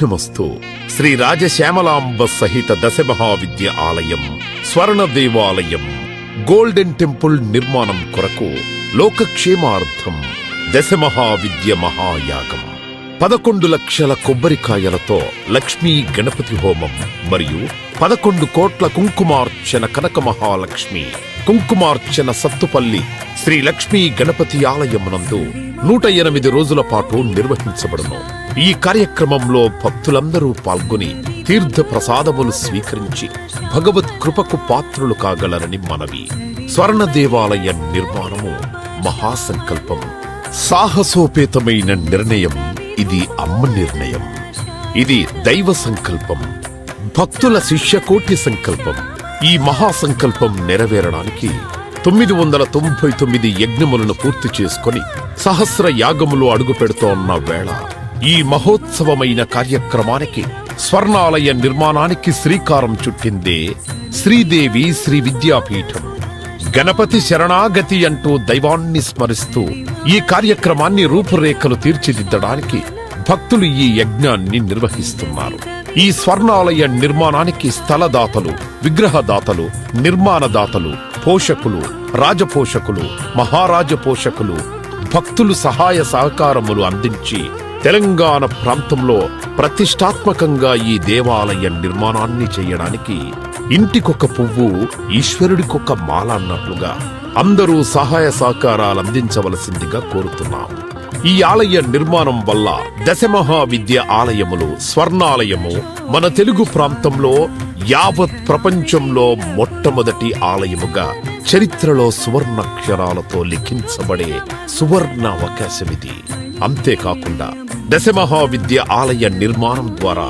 శుభమస్తు. శ్రీ రాజశ్యామలాంబ సహిత దశమహావిద్య ఆలయం, స్వర్ణ దేవాలయం, గోల్డెన్ టెంపుల్ నిర్మాణం కొరకు లోకక్షేమార్థం దశమహావిద్య మహాయాగం. 11 లక్షల కొబ్బరికాయలతో లక్ష్మీ గణపతి హోమం మరియు 11 కోట్ల కుంకుమార్చన కనక మహాలక్ష్మి కుంకుమార్చన సత్తుపల్లి శ్రీ లక్ష్మీ గణపతి ఆలయమునందు 108 రోజుల పాటు నిర్వహించబడును. ఈ కార్యక్రమంలో భక్తులందరూ పాల్గొని తీర్థ ప్రసాదములు స్వీకరించి భగవత్ కృపకు పాత్రులు కాగలరని మనవి. స్వర్ణ దేవాలయ నిర్మాణము మహాసంకల్పం, సాహసోపేతమైన నిర్ణయం. ఇది అమ్మ నిర్ణయం, ఇది దైవ సంకల్పం, భక్తుల శిష్యకోటి సంకల్పం. ఈ మహాసంకల్పం నెరవేరడానికి 999 యజ్ఞములను పూర్తి చేసుకుని సహస్ర యాగములు అడుగు పెడుతోన్న వేళ ఈ మహోత్సవమైన కార్యక్రమానికి స్వర్ణాలయ నిర్మాణానికి శ్రీకారం చుట్టిందే శ్రీదేవి శ్రీ విద్యాపీఠం. గణపతి శరణాగతి అంటూ దైవాన్ని స్మరిస్తూ ఈ కార్యక్రమాన్ని రూపురేఖలు తీర్చిదిద్దడానికి భక్తులు ఈ యజ్ఞాన్ని నిర్వహిస్తున్నారు. ఈ స్వర్ణాలయ నిర్మాణానికి స్థలదాతలు, విగ్రహదాతలు, నిర్మాణదాతలు, పోషకులు, రాజపోషకులు, మహారాజ పోషకులు, భక్తులు సహాయ సహకారములు అందించి తెలంగాణ ప్రాంతంలో ప్రతిష్టాత్మకంగా ఈ దేవాలయ నిర్మాణాన్ని చేయడానికి ఇంటికొక పువ్వు ఈశ్వరుడికొక మాల అన్నట్లుగా అందరూ సహాయ సహకారాలు అందించవలసిందిగా కోరుతున్నాం. ఈ ఆలయ నిర్మాణం వల్ల దశమహావిద్య ఆలయములు, స్వర్ణాలయము మన తెలుగు ప్రాంతంలో యావత్ ప్రపంచంలో మొట్టమొదటి ఆలయముగా చరిత్రలో సువర్ణాక్షరాలతో లిఖించబడే సువర్ణ అవకాశమిది. అంతేకాకుండా దశమహావిద్య ఆలయ నిర్మాణం ద్వారా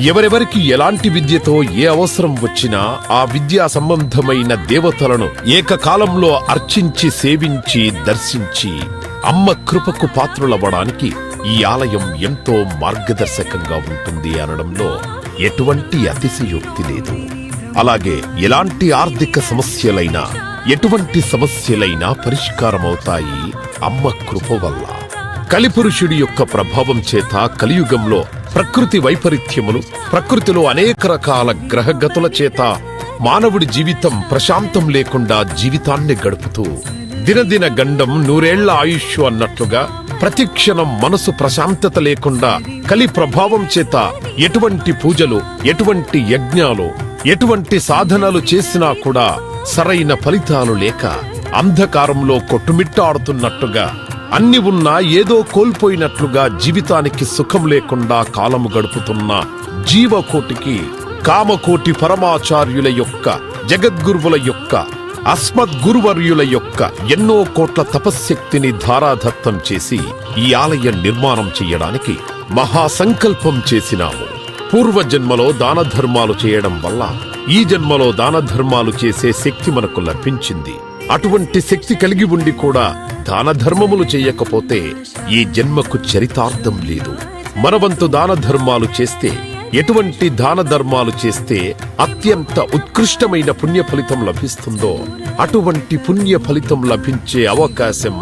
ఎవరెవరికి ఎలాంటి విద్యతో ఏ అవసరం వచ్చినా ఆ విద్యా సంబంధమైన దేవతలను ఏకకాలంలో అర్చించి సేవించి దర్శించి అమ్మ కృపకు పాత్రులవ్వడానికి ఈ ఆలయం ఎంతో మార్గదర్శకంగా ఉంటుంది అనడంలో ఎటువంటి అతిశయోక్తి లేదు. అలాగే ఎలాంటి ఆర్థిక సమస్యలైనా, ఎటువంటి సమస్యలైనా పరిష్కారమవుతాయి అమ్మ కృప వల్ల. కలిపురుషుడి యొక్క ప్రభావం చేత కలియుగంలో ప్రకృతి వైపరీత్యములు, ప్రకృతిలో అనేక రకాల గ్రహగతుల చేత మానవుడి జీవితం ప్రశాంతం లేకుండా జీవితాన్ని గడుపుతూ దినదిన గండం 100 ఆయుష్ అన్నట్లుగా ప్రతిక్షణం మనసు ప్రశాంతత లేకుండా కలి ప్రభావం చేత ఎటువంటి పూజలు, ఎటువంటి యజ్ఞాలు, ఎటువంటి సాధనలు చేసినా కూడా సరైన ఫలితాలు లేక అంధకారంలో కొట్టుమిట్టాడుతున్నట్టుగా, అన్ని ఉన్నా ఏదో కోల్పోయినట్లుగా జీవితానికి సుఖం లేకుండా కాలము గడుపుతున్న జీవకోటికి కామకోటి పరమాచార్యుల యొక్క, జగద్గురువుల యొక్క, అస్మద్గురువర్యుల యొక్క ఎన్నో కోట్ల తపశ్శక్తిని ధారాధత్తం చేసి ఈ ఆలయ నిర్మాణం చెయ్యడానికి మహాసంకల్పం చేసినాము. పూర్వజన్మలో దాన ధర్మాలు చేయడం వల్ల ఈ జన్మలో దాన ధర్మాలు చేసే శక్తి మనకు లభించింది. అటువంటి శక్తి కలిగి ఉండి కూడా దాన ధర్మములు చేయకపోతే ఈ జన్మకు చరితార్థం లేదు. మనవంతు దాన ధర్మాలు చేస్తే, ఎటువంటి దాన ధర్మాలు చేస్తే అత్యంత ఉత్కృష్టమైన పుణ్య ఫలితం లభిస్తుందో అటువంటి పుణ్య ఫలితం లభించే అవకాశం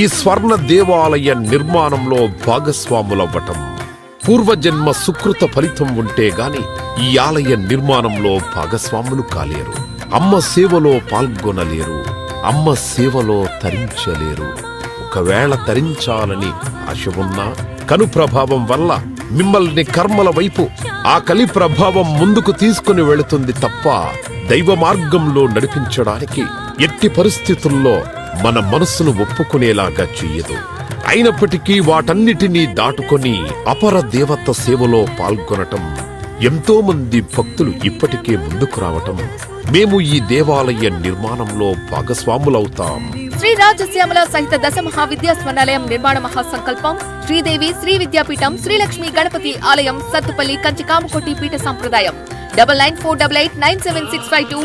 ఈ స్వర్ణ దేవాలయ నిర్మాణంలో భాగస్వాములవ్వటం. పూర్వజన్మ సుకృత ఫలితం ఉంటే గాని ఈ ఆలయ నిర్మాణంలో భాగస్వాములు కాలేరు. అమ్మ సేవలో పాల్గొనలేరు, అమ్మ సేవలో తరించలేరు. ఒకవేళ తరించాలని ఆశ ఉన్నా కను ప్రభావం వల్ల మిమ్మల్ని కర్మల వైపు ఆ కలి ప్రభావం ముందుకు తీసుకుని వెళుతుంది తప్ప దైవ మార్గంలో నడిపించడానికి ఎట్టి పరిస్థితుల్లో మన మనస్సును ఒప్పుకునేలాగా చెయ్యదు. అయినప్పటికీ వాటన్నిటినీ దాటుకొని అపర దేవత సేవలో పాల్గొనటం, ఎంతో మంది భక్తులు ఇప్పటికే ముందుకు రావటం, మేము ఈ దేవాలయ నిర్మాణంలో భాగస్వాములవుతాం. శ్రీ రాజశ్యామల సహిత దశమహావిద్యా స్వర్ణాలయం నిర్మాణ మహాసంకల్పం. శ్రీదేవి శ్రీ విద్యాపీఠం, శ్రీ లక్ష్మీ గణపతి ఆలయం, సత్తుపల్లి, కంచి కామకోటి పీఠ సంప్రదాయం. 9948897652